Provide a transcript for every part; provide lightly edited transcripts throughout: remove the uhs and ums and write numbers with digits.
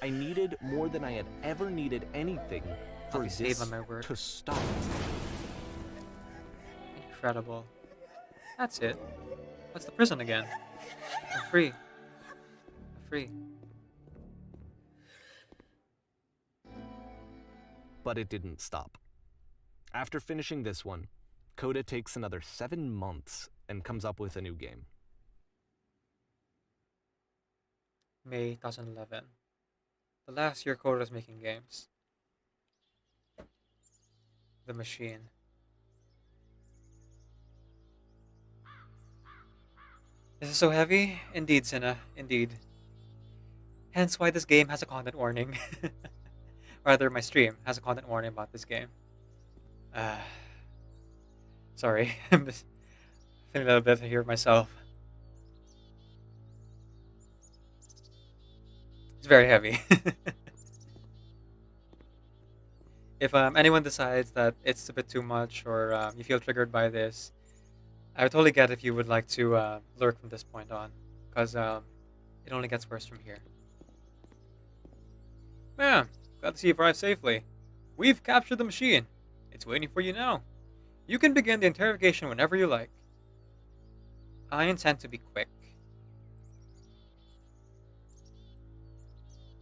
I needed more than I had ever needed anything for I'll save this on my word. to stop. Incredible. That's it. What's the prison again? I'm free. I'm free. But it didn't stop. After finishing this one, Coda takes another 7 months and comes up with a new game. May 2011. The last year Coda was making games. The Machine. This is so heavy? Indeed, Cinna. Indeed. Hence why this game has a content warning. Rather, my stream has a content warning about this game. Uh, sorry. I'm just feeling a little bit here myself. It's very heavy. If anyone decides that it's a bit too much or you feel triggered by this, I would totally get if you would like to lurk from this point on, because it only gets worse from here. Ma'am, glad to see you arrived safely. We've captured the machine. It's waiting for you now. You can begin the interrogation whenever you like. I intend to be quick.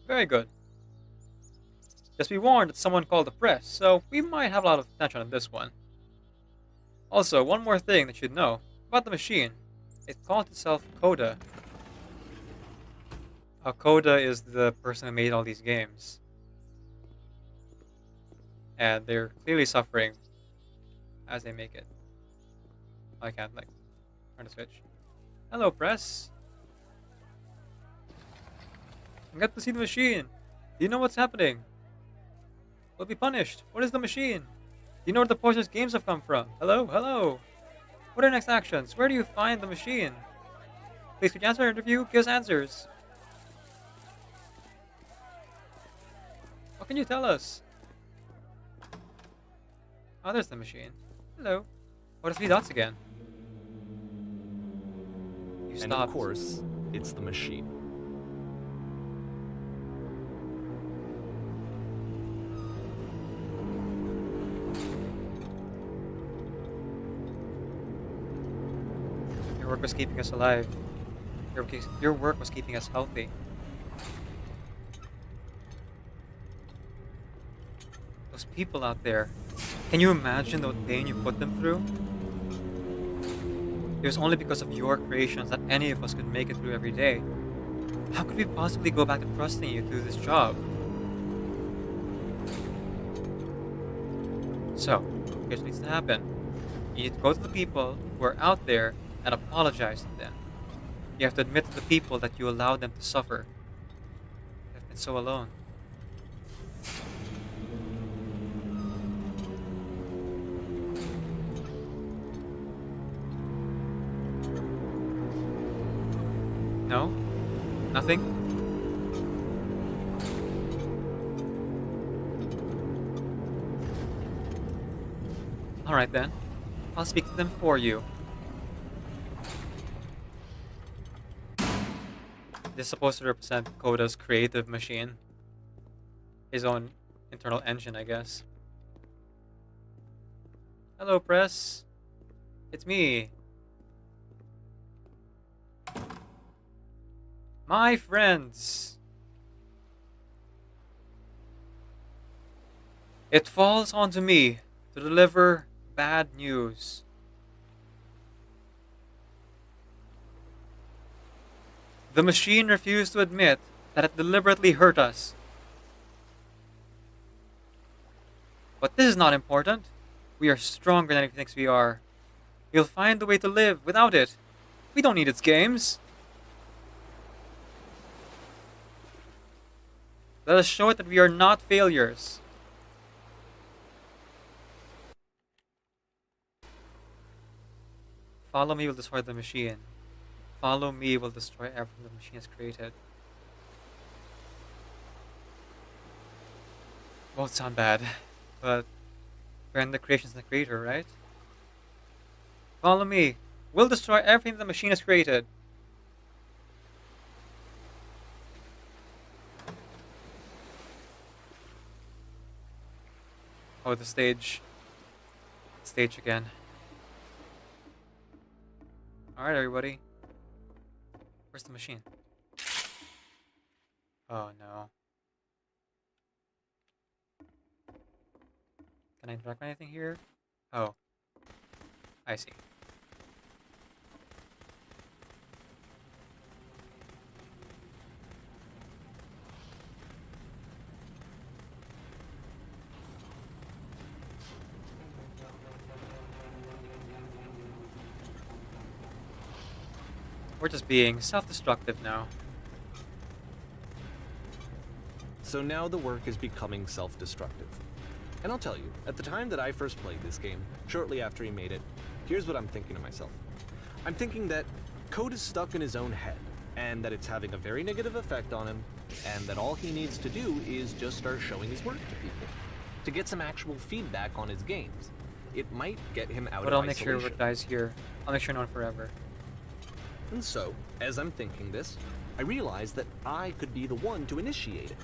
Very good. Just be warned that someone called the press, so we might have a lot of attention on this one. Also, one more thing that you should know about the machine. It called itself Coda. Coda is the person who made all these games. And they're clearly suffering as they make it. I can't, like, turn the switch. Hello, press. I got to see the machine. Do you know what's happening? We'll be punished. What is the machine? Do you know where the poisonous games have come from? Hello? Hello? What are your next actions? Where do you find the machine? Please, could you answer our interview? Give us answers. What can you tell us? Oh, there's the machine. Hello. What are 3 dots again? You And stopped. of course, it's the machine. Your work was keeping us alive. Your work was keeping us healthy. Those people out there. Can you imagine the pain you put them through? It was only because of your creations that any of us could make it through every day. How could we possibly go back to trusting you to do this job? So, here's what needs to happen. You need to go to the people who are out there and apologize to them. You have to admit to the people that you allowed them to suffer. You have been so alone. No? Nothing? Alright then. I'll speak to them for you. This is supposed to represent Coda's creative machine. His own internal engine, I guess. Hello, press. It's me. My friends. It falls onto me to deliver bad news. The machine refused to admit that it deliberately hurt us. But this is not important. We are stronger than it thinks we are. We'll find a way to live without it. We don't need its games. Let us show it that we are not failures. Follow me will destroy the machine. Follow me will destroy everything the machine has created. Both sound bad, but we're in the creations of the creator, right? Follow me. We'll destroy everything the machine has created. Oh, the stage. Stage again. Alright, everybody. Where's the machine? Oh, no. Can I interact with anything here? Oh. I see. We're just being self-destructive now. So now the work is becoming self-destructive. And I'll tell you, at the time that I first played this game, shortly after he made it, here's what I'm thinking to myself. I'm thinking that Code is stuck in his own head, and that it's having a very negative effect on him, and that all he needs to do is just start showing his work to people, to get some actual feedback on his games. It might get him out But of I'll make isolation. sure it dies here. I'll make sure no one forever. And so, as I'm thinking this, I realize that I could be the one to initiate it.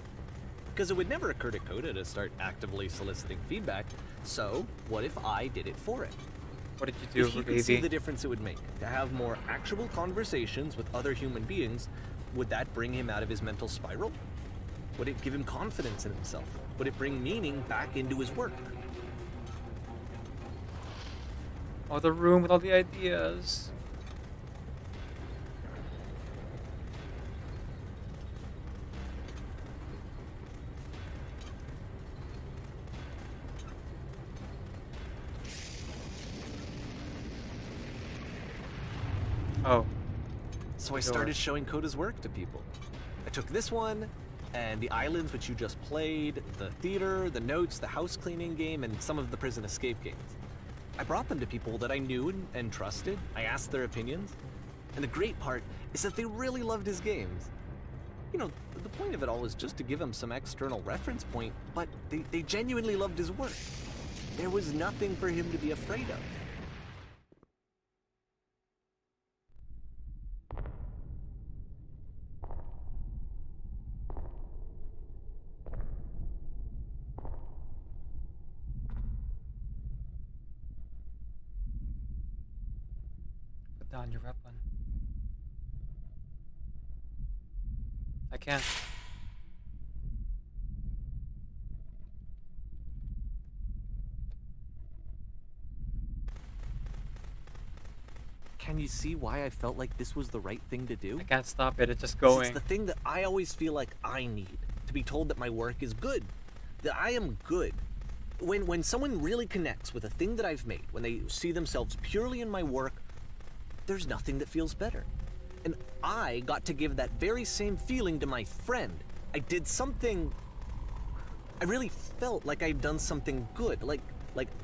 Because it would never occur to Coda to start actively soliciting feedback, so what if I did it for it? What did you do, If he could baby? see the difference it would make, to have more actual conversations with other human beings, would that bring him out of his mental spiral? Would it give him confidence in himself? Would it bring meaning back into his work? Oh, the room with all the ideas. Oh. So I Sure. started showing Coda's work to people. I took this one, and the islands which you just played, the theater, the notes, the house cleaning game, and some of the prison escape games. I brought them to people that I knew and trusted. I asked their opinions. And the great part is that they really loved his games. You know, the point of it all is just to give him some external reference point, but they genuinely loved his work. There was nothing for him to be afraid of. Put down your weapon. I can't. Can you see why I felt like this was the right thing to do? I can't stop it. It's just 'Cause going. It's the thing that I always feel like I need, to be told that my work is good, that I am good. When someone really connects with a thing that I've made, when they see themselves purely in my work, there's nothing that feels better. And I got to give that very same feeling to my friend. I did something. I really felt like I'd done something good, like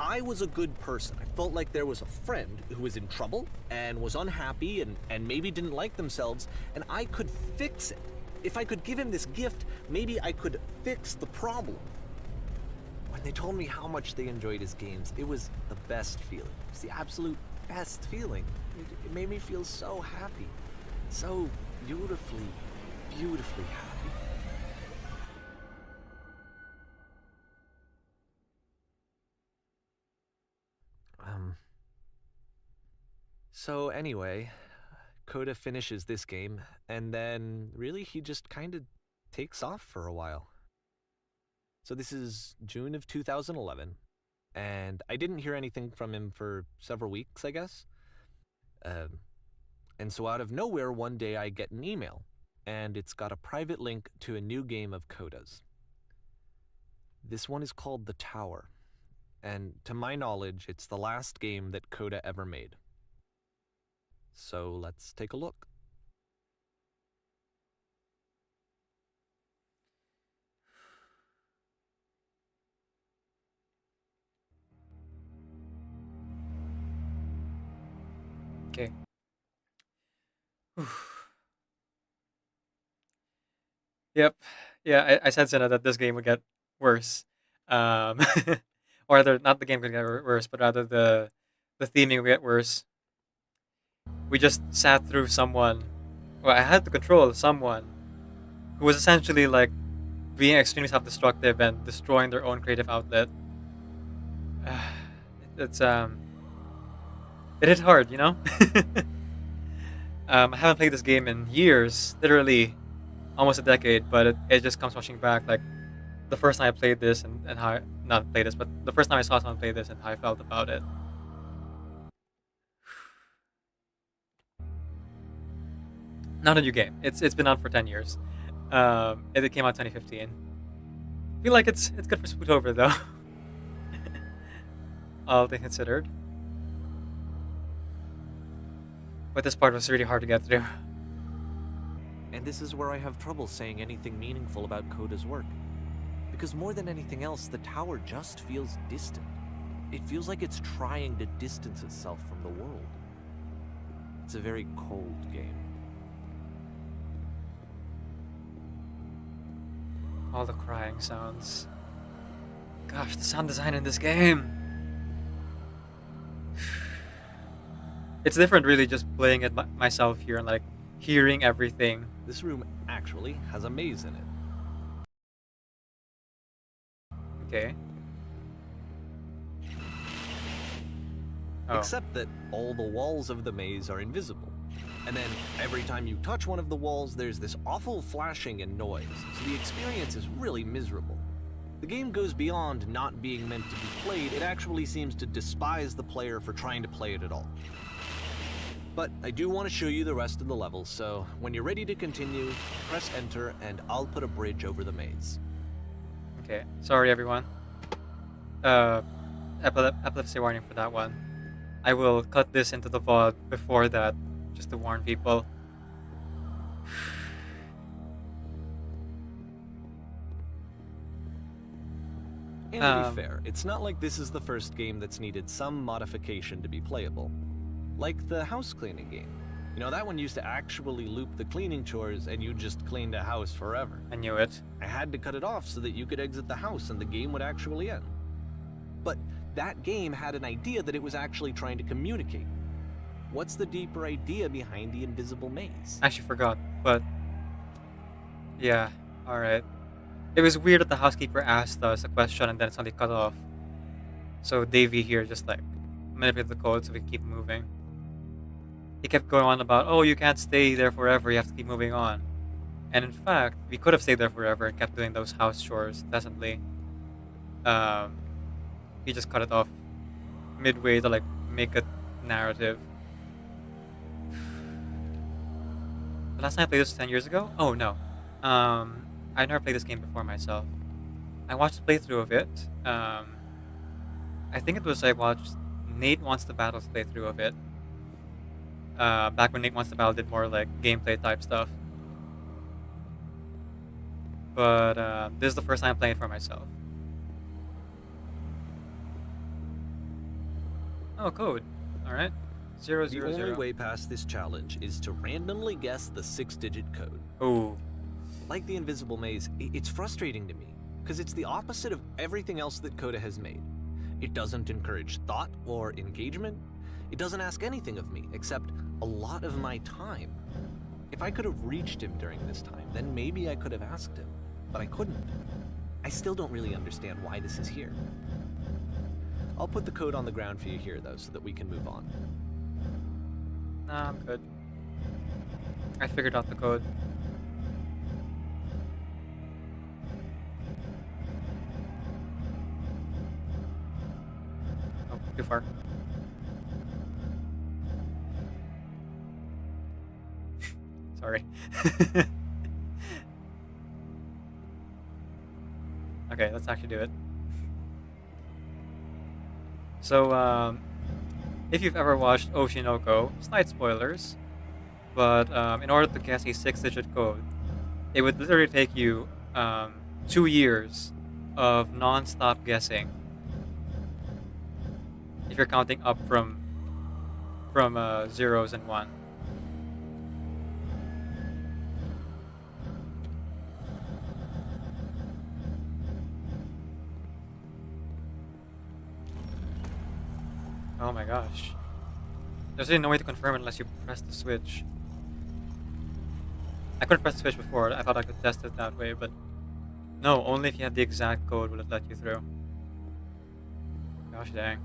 I was a good person. I felt like there was a friend who was in trouble and was unhappy and maybe didn't like themselves, and I could fix it. If I could give him this gift, maybe I could fix the problem. When they told me how much they enjoyed his games, it was the best feeling. It was the absolute best feeling. It made me feel so happy. So beautifully, beautifully happy. So anyway, Coda finishes this game, and then really he just kind of takes off for a while. So this is June of 2011, and I didn't hear anything from him for several weeks, I guess. And so out of nowhere, one day I get an email, and it's got a private link to a new game of Coda's. This one is called The Tower, and to my knowledge, it's the last game that Coda ever made. So let's take a look. Okay. Yep. Yeah, I said, Senna, that this game would get worse. Um, or rather, not the game would get worse, but rather the theming would get worse. We just sat through someone. Well, I had to control someone who was essentially like being extremely self-destructive and destroying their own creative outlet. it's it hit hard, you know. I haven't played this game in years, literally almost a decade, but it just comes rushing back. Like the first time I played this and how not played this, but the first time I saw someone play this and how I felt about it. Not a new game. It's been out for 10 years. It came out 2015. I feel like it's good for Spooktober though. All things considered. But this part was really hard to get through. And this is where I have trouble saying anything meaningful about Coda's work. Because more than anything else, the tower just feels distant. It feels like it's trying to distance itself from the world. It's a very cold game. All the crying sounds. Gosh, the sound design in this game. It's different really just playing it myself here and like hearing everything. This room actually has a maze in it. Okay. Oh. Except that all the walls of the maze are invisible. And then every time you touch one of the walls, there's this awful flashing and noise, so the experience is really miserable. The game goes beyond not being meant to be played, it actually seems to despise the player for trying to play it at all. But I do want to show you the rest of the levels, so when you're ready to continue, press enter and I'll put a bridge over the maze. Okay, sorry everyone. Epilepsy warning for that one. I will cut this into the VOD before that, just to warn people. And to be fair, it's not like this is the first game that's needed some modification to be playable. Like the house cleaning game. You know, that one used to actually loop the cleaning chores and you just cleaned a house forever. I knew it. I had to cut it off so that you could exit the house and the game would actually end. But that game had an idea that it was actually trying to communicate. What's the deeper idea behind the invisible maze? I actually forgot, but yeah, alright. It was weird that the housekeeper asked us a question and then suddenly cut off. So Davey here just like manipulated the code so we could keep moving. He kept going on about, oh, you can't stay there forever, you have to keep moving on. And in fact, we could have stayed there forever and kept doing those house chores pleasantly. He just cut it off midway to like make a narrative. The last time I played this was 10 years ago? Oh no. I never played this game before myself. I watched a playthrough of it. I think it was I watched Nate Wants to Battle's playthrough of it. Back when Nate Wants to Battle did more like gameplay type stuff. But this is the first time playing it for myself. Oh, code. Alright. 000. The only way past this challenge is to randomly guess the 6-digit code. Oh. Like the invisible maze, it's frustrating to me, because it's the opposite of everything else that Coda has made. It doesn't encourage thought or engagement. It doesn't ask anything of me, except a lot of my time. If I could have reached him during this time, then maybe I could have asked him, but I couldn't. I still don't really understand why this is here. I'll put the code on the ground for you here, though, so that we can move on. Nah, I'm good. I figured out the code. Oh, too far. Sorry. Okay, let's actually do it. So, if you've ever watched Oshinoko, slight spoilers, but in order to guess a 6-digit code, it would literally take you 2 years of non-stop guessing. If you're counting up from zeros and one. Oh my gosh. There's really no way to confirm it unless you press the switch. I couldn't press the switch before. I thought I could test it that way, but no, only if you had the exact code will it let you through. Gosh dang.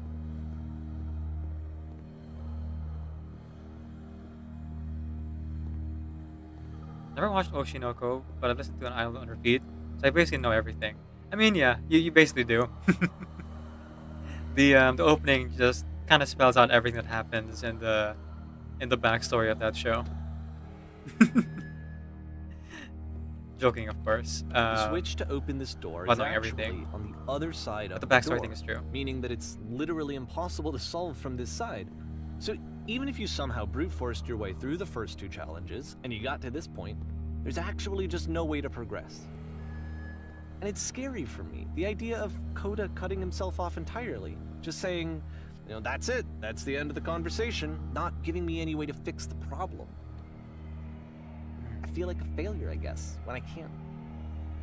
Never watched Oshinoko, but I listened to an album on repeat, so I basically know everything. I mean, yeah, you basically do. The opening just kind of spells out everything that happens in the backstory of that show. Joking, of course. The switch to open this door About is knowing actually everything. on the other side But of the the backstory door, thing is true. meaning that it's literally impossible to solve from this side. So even if you somehow brute forced your way through the first two challenges and you got to this point, there's actually just no way to progress. And it's scary for me, the idea of Coda cutting himself off entirely, just saying, that's it, that's the end of the conversation, not giving me any way to fix the problem. I feel like a failure, I guess, when I can't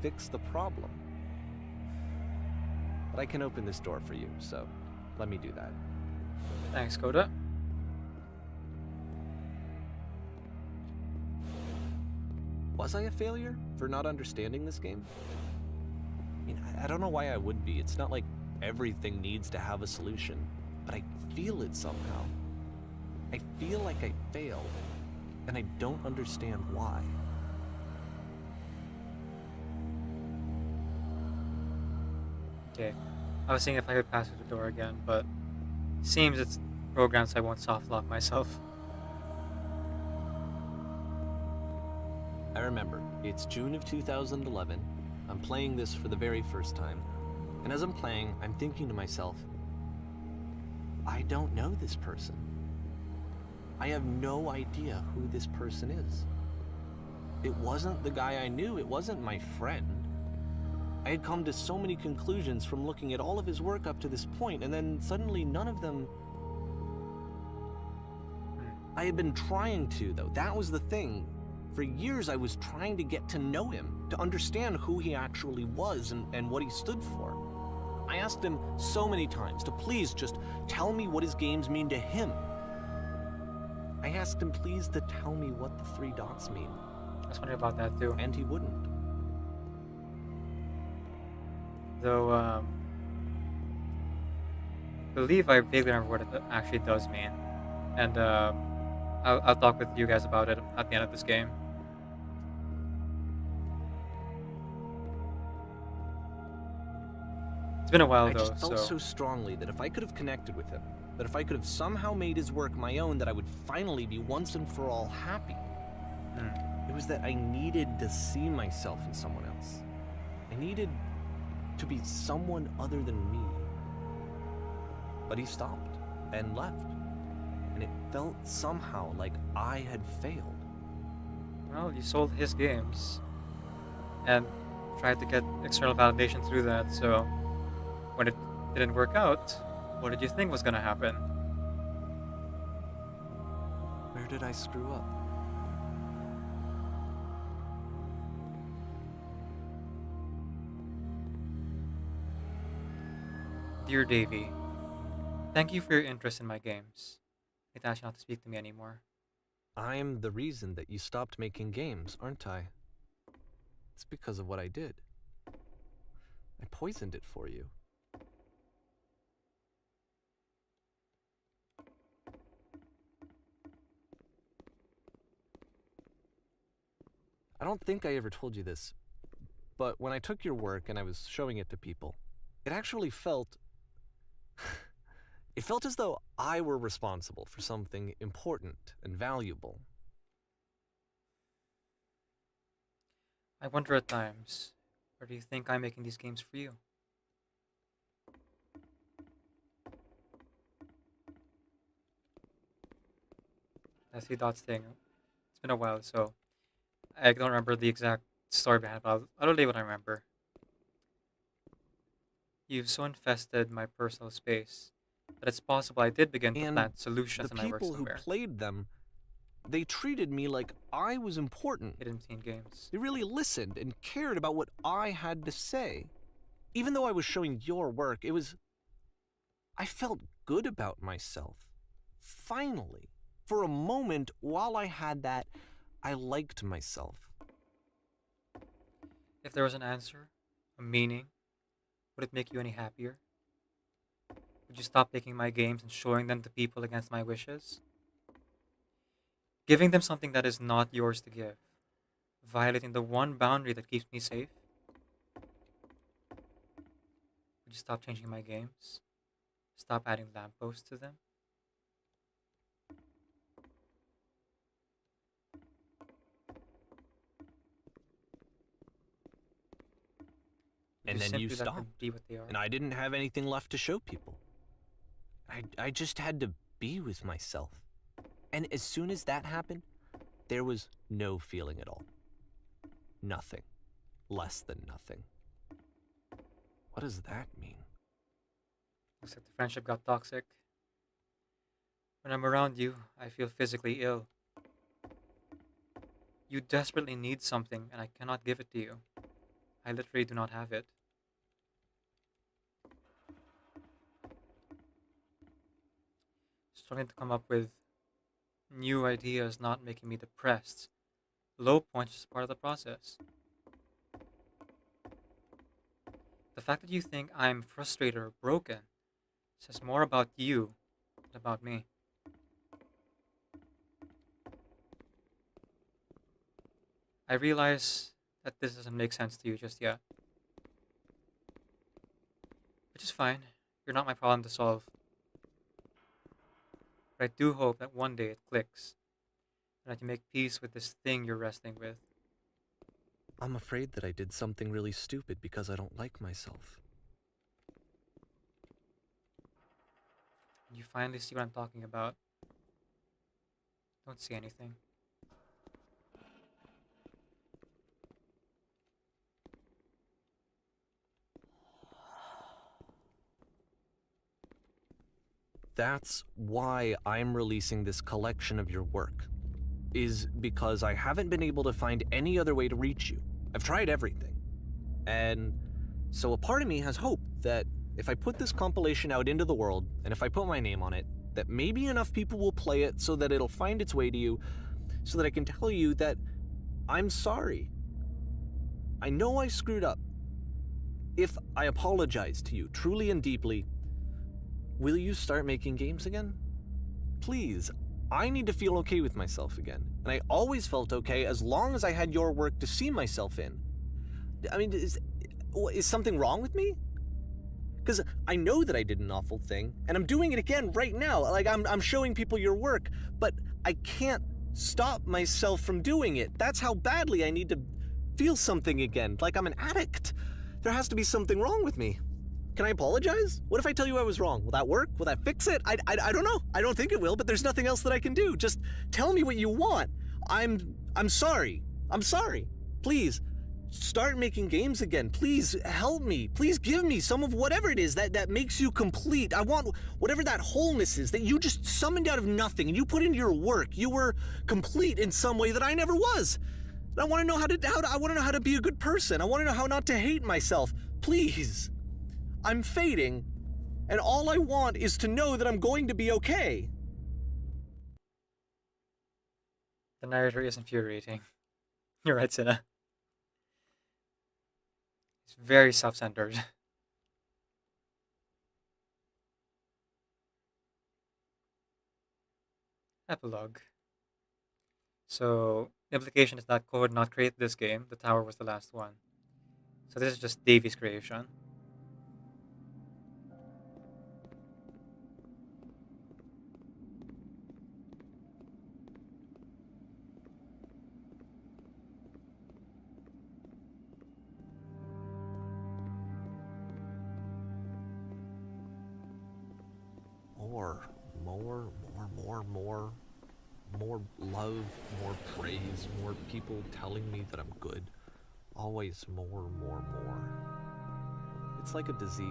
fix the problem. But I can open this door for you, so let me do that. Thanks, Coda. Was I a failure for not understanding this game? I mean, I don't know why I would be. It's not like everything needs to have a solution, but I feel it somehow. I feel like I failed, and I don't understand why. Okay. I was seeing if I could pass through the door again, but seems it's programmed so I won't soft lock myself. I remember, it's June of 2011. I'm playing this for the very first time, and as I'm playing, I'm thinking to myself, I don't know this person. I have no idea who this person is. It wasn't the guy I knew, it wasn't my friend. I had come to so many conclusions from looking at all of his work up to this point, and then suddenly none of them... I had been trying to, though. That was the thing. For years, I was trying to get to know him, to understand who he actually was and what he stood for. I asked him so many times to please just tell me what his games mean to him. I asked him please to tell me what the three dots mean. I was wondering about that too. And he wouldn't. Though, I believe I vaguely remember what it actually does mean. And I'll talk with you guys about it at the end of this game. It's been a while I though, just felt so strongly that if I could have connected with him, that if I could have somehow made his work my own, that I would finally be once and for all happy. It was that I needed to see myself in someone else. I needed to be someone other than me. But he stopped and left. And it felt somehow like I had failed. Well, you sold his games and tried to get external validation through that, so when it didn't work out, what did you think was gonna happen? Where did I screw up? Dear Davy, thank you for your interest in my games. It asked you not to speak to me anymore. I'm the reason that you stopped making games, aren't I? It's because of what I did. I poisoned it for you. I don't think I ever told you this, but when I took your work and I was showing it to people, it actually felt... it felt as though I were responsible for something important and valuable. I wonder at times, or do you think I'm making these games for you? That's the dots thing. It's been a while, so I don't remember the exact story behind it, but I'll relay what I remember. You've so infested my personal space that it's possible I did begin to And plant solutions the in my work people who somewhere. played them, they treated me like I was important. Hidden scene games. They really listened and cared about what I had to say. Even though I was showing your work, I felt good about myself. Finally. For a moment, while I had that, I liked myself. If there was an answer, a meaning, would it make you any happier? Would you stop taking my games and showing them to people against my wishes? Giving them something that is not yours to give. Violating the one boundary that keeps me safe? Would you stop changing my games? Stop adding lampposts to them? Would And you then you simply let them stopped, be what they are? and I didn't have anything left to show people. I just had to be with myself. And as soon as that happened, there was no feeling at all. Nothing. Less than nothing. What does that mean? Looks like the friendship got toxic. When I'm around you, I feel physically ill. You desperately need something, and I cannot give it to you. I literally do not have it. Struggling to come up with new ideas, not making me depressed. Low points is part of the process. The fact that you think I'm frustrated or broken says more about you than about me. I realize that this doesn't make sense to you just yet, which is fine. You're not my problem to solve. But I do hope that one day it clicks, and that you make peace with this thing you're wrestling with. I'm afraid that I did something really stupid because I don't like myself. You finally see what I'm talking about. Don't say anything. That's why I'm releasing this collection of your work, is because I haven't been able to find any other way to reach you. I've tried everything. And so a part of me has hope that if I put this compilation out into the world, and if I put my name on it, that maybe enough people will play it so that it'll find its way to you, so that I can tell you that I'm sorry. I know I screwed up. If I apologize to you truly and deeply, will you start making games again? Please, I need to feel okay with myself again. And I always felt okay as long as I had your work to see myself in. I mean, is something wrong with me? Because I know that I did an awful thing, and I'm doing it again right now. Like, I'm showing people your work, but I can't stop myself from doing it. That's how badly I need to feel something again, like I'm an addict. There has to be something wrong with me. Can I apologize? What if I tell you I was wrong? Will that work? Will that fix it? I don't know. I don't think it will, but there's nothing else that I can do. Just tell me what you want. I'm sorry. I'm sorry. Please, start making games again. Please help me. Please give me some of whatever it is that makes you complete. I want whatever that wholeness is that you just summoned out of nothing and you put into your work. You were complete in some way that I never was. I want to know I want to know how to be a good person. I want to know how not to hate myself. Please. I'm fading, and all I want is to know that I'm going to be okay. The narrator is infuriating. You're right, Sina. It's very self-centered. Epilogue. So, the implication is that Code not create this game. The tower was the last one. So this is just Davy's creation. More love, more praise, more people telling me that I'm good. Always more. It's like a disease.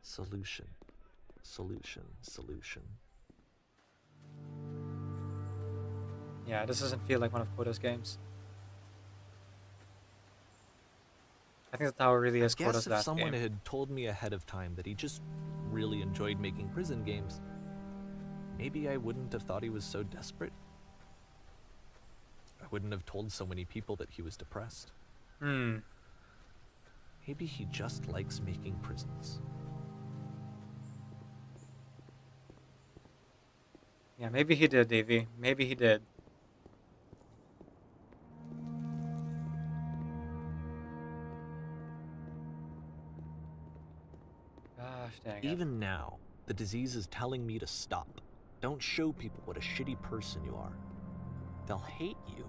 Solution. Yeah, this doesn't feel like one of Koda's games. I think the tower really is Guess Koda's if last someone game. had told me ahead of time that he just really enjoyed making prison games, maybe I wouldn't have thought he was so desperate. I wouldn't have told so many people that he was depressed. Maybe he just likes making prisons. Yeah, maybe he did, Davey. Maybe he did. Gosh dang it. Even now, the disease is telling me to stop. Don't show people what a shitty person you are. They'll hate you.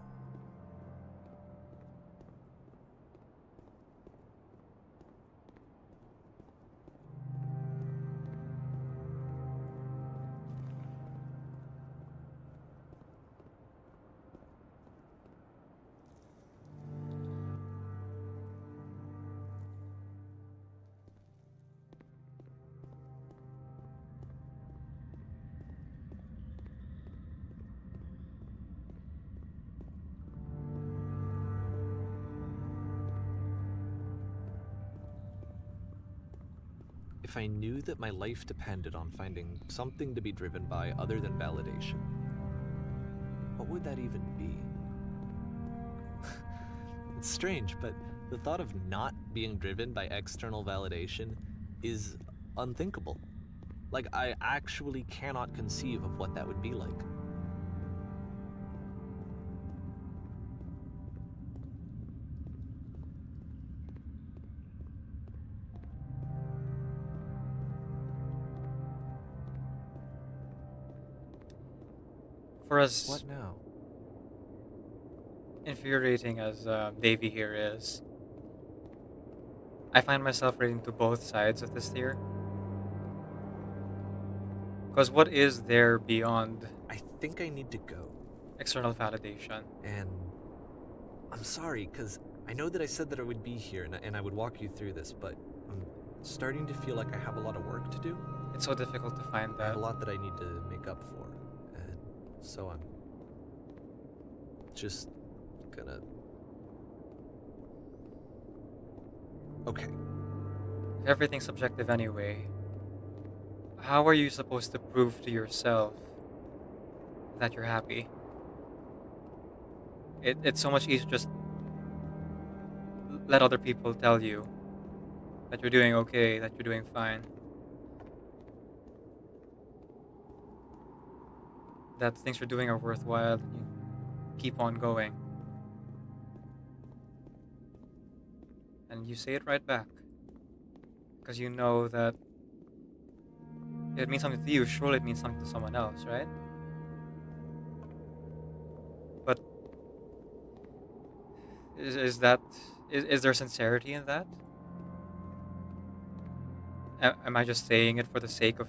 If I knew that my life depended on finding something to be driven by other than validation, what would that even be? It's strange, but the thought of not being driven by external validation is unthinkable. Like, I actually cannot conceive of what that would be like. For as What now? infuriating as Davey here is, I find myself relating to both sides of this theory. Because what is there beyond I think I need to go. external validation? And I'm sorry, because I know that I said that I would be here and I would walk you through this, but I'm starting to feel like I have a lot of work to do. It's so difficult to find I have that. a lot that I need to make up for. And so I'm just gonna... Okay. If everything's subjective anyway, how are you supposed to prove to yourself that you're happy? It's so much easier to just let other people tell you that you're doing okay, that you're doing fine. That things you're doing are worthwhile, and you keep on going. And you say it right back. Because you know that if it means something to you, surely it means something to someone else, right? But is there sincerity in that? Am I just saying it for the sake of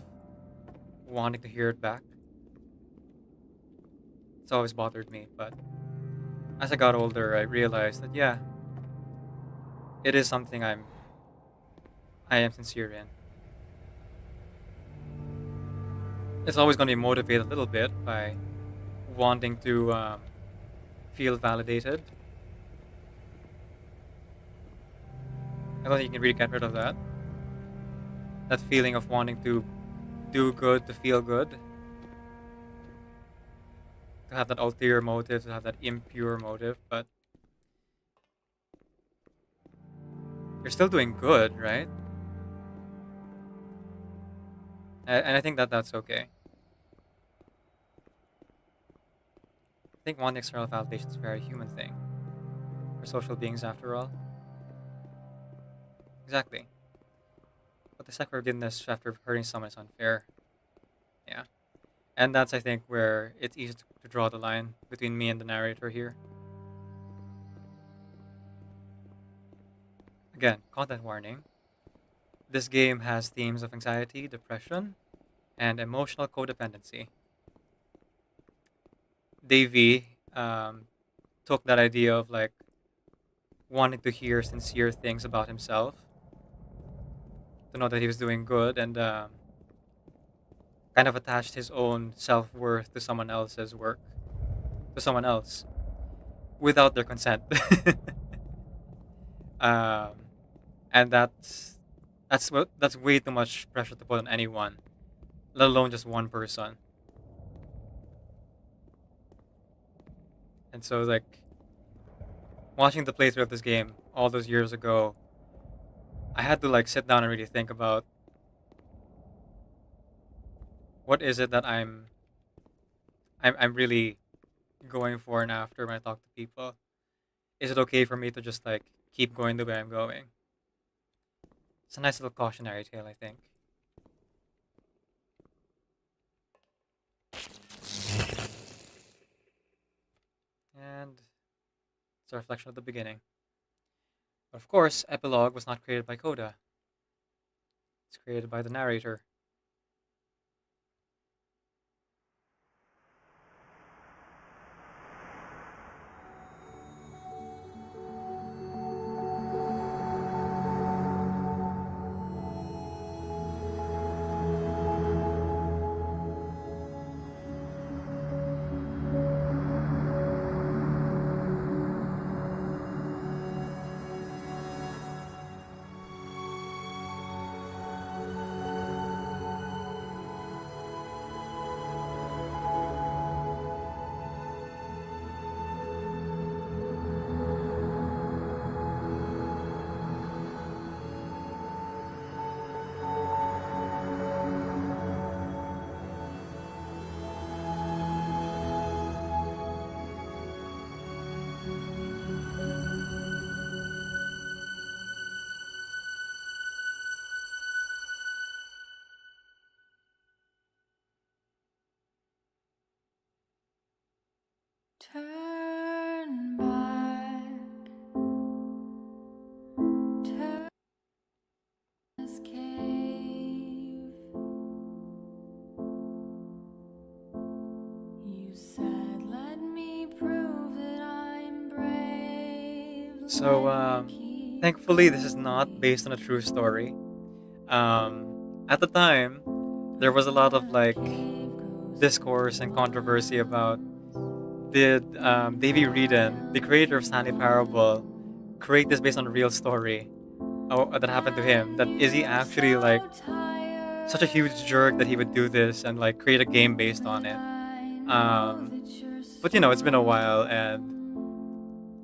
wanting to hear it back? It's always bothered me, but as I got older, I realized that yeah, it is something I am sincere in. It's always going to be motivated a little bit by wanting to feel validated. I don't think you can really get rid of that. That feeling of wanting to do good, to feel good, to have that ulterior motive, to have that impure motive, but you're still doing good, right? And I think that that's okay. I think wanting external validation is a very human thing. We're social beings after all. Exactly. But the self-forgiveness after hurting someone is unfair. Yeah. And that's, I think, where it's easy to draw the line between me and the narrator here. Again, content warning. This game has themes of anxiety, depression, and emotional codependency. Davey took that idea of like wanting to hear sincere things about himself, to know that he was doing good, and kind of attached his own self worth to someone else's work, to someone else, without their consent. um, and that's way too much pressure to put on anyone, let alone just one person. And so, like, watching the playthrough of this game all those years ago, I had to like sit down and really think about what is it that I'm really going for and after when I talk to people. Is it okay for me to just like keep going the way I'm going? It's a nice little cautionary tale, I think. And it's a reflection of the beginning. But of course, epilogue was not created by Coda. It's created by the narrator. Turn back, turn this cave. You said, let me prove that I'm brave. So, Let me keep thankfully, this is not based on a true story. At the time, there was a lot of like cave goes discourse and controversy about did Davy Reedon, the creator of Stanley Parable, create this based on a real story that happened to him? That is he actually like so tired such a huge jerk that he would do this and like create a game based on that it? I know Um, that you're but you know, it's been a while, and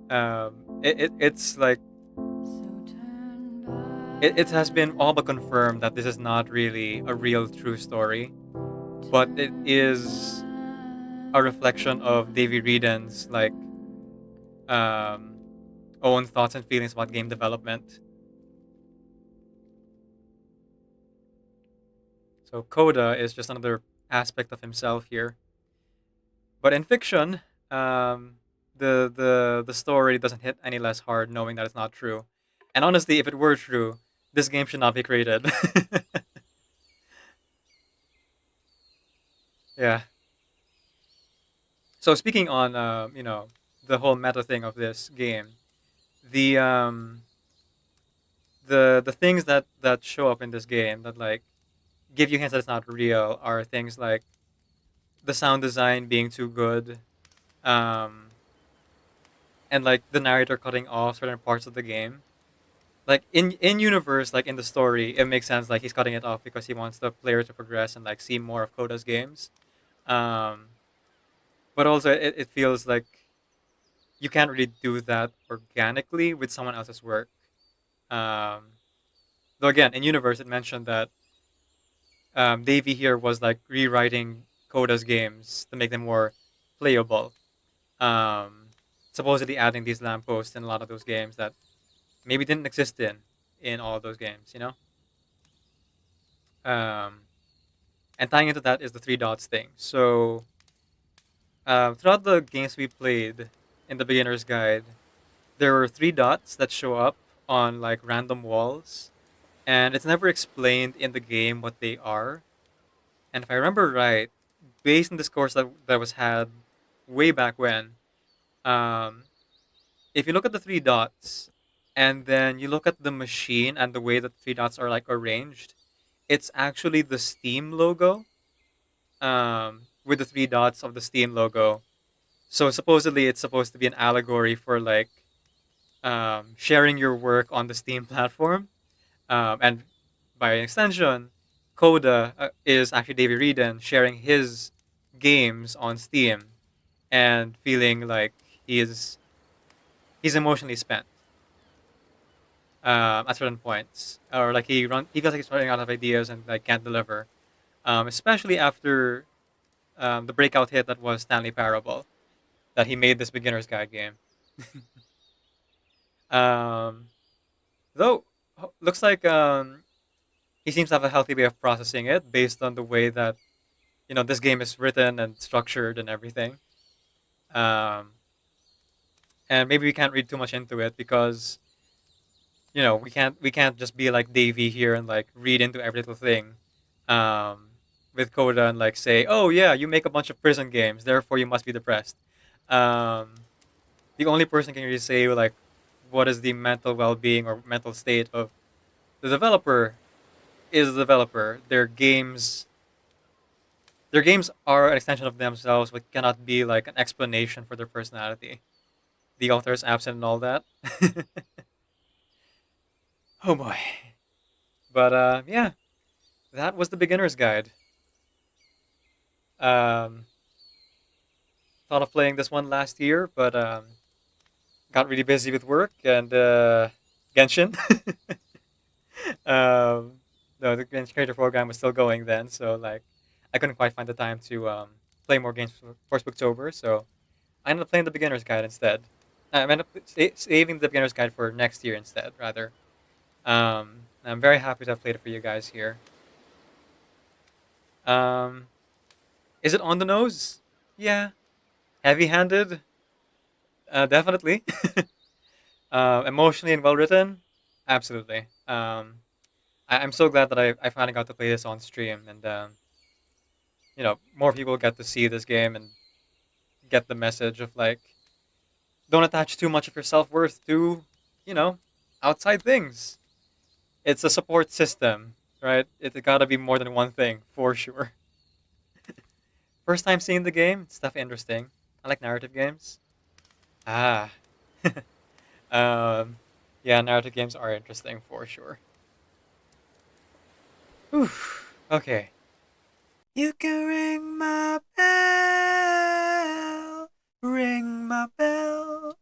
strong. it's like So turn it has been back, all but confirmed that this is not really a real true story, but it turn is a reflection of Davy Reedon's like um, own thoughts and feelings about game development. So Coda is just another aspect of himself here. But in fiction, um, the story doesn't hit any less hard knowing that it's not true. And honestly, if it were true, this game should not be created. Yeah. So speaking on the whole meta thing of this game, the the things that show up in this game that like give you hints that it's not real are things like the sound design being too good, um, and like the narrator cutting off certain parts of the game. Like in universe, like in the story, it makes sense. Like he's cutting it off because he wants the player to progress and like see more of Koda's games. Um, but also it feels like you can't really do that organically with someone else's work. Um, though again, in universe, it mentioned that Davey here was like rewriting Koda's games to make them more playable. Um, supposedly adding these lampposts in a lot of those games that maybe didn't exist in all of those games. Um, and tying into that is the three dots thing. So throughout the games we played in the beginner's guide, there were three dots that show up on like random walls, and it's never explained in the game what they are. And if I remember right, based on this course that was had way back when, um, if you look at the three dots and then you look at the machine and the way that the three dots are like arranged, it's actually the Steam logo, with the three dots of the Steam logo. So supposedly it's supposed to be an allegory for like sharing your work on the Steam platform, and by extension, Coda is actually Davey Reedon sharing his games on Steam and feeling like he is he's emotionally spent. at certain points, or like he feels like he's running out of ideas and like can't deliver. Especially after the breakout hit that was Stanley Parable, that he made this beginner's guide game. Um, though looks like he seems to have a healthy way of processing it based on the way that this game is written and structured and everything. Um, and maybe we can't read too much into it because we can't just be like Davey here and like read into every little thing. Um, with Coda and like say, oh yeah, you make a bunch of prison games, therefore you must be depressed. Um, the only person can really say like what is the mental well-being or mental state of the developer is the developer. Their games are an extension of themselves, but cannot be like an explanation for their personality. The author is absent and all that. Oh boy. But yeah, that was the beginner's guide. Um, thought of playing this one last year, but got really busy with work and Genshin. um, no, the Genshin Creator Program was still going then, so like I couldn't quite find the time to play more games for Spooktober, so I ended up playing the beginner's guide instead. I ended up saving the beginner's guide for next year instead, rather. I'm very happy to have played it for you guys here. Um, is it on the nose? Yeah. Heavy-handed? Definitely. Emotionally and well written? Absolutely. I'm so glad that I finally got to play this on stream, and more people get to see this game and get the message of like, don't attach too much of your self worth to, you know, outside things. It's a support system, right? It gotta be more than one thing for sure. First time seeing the game, stuff interesting. I like narrative games. Ah, um, yeah, narrative games are interesting for sure. Whew. Okay. You can ring my bell,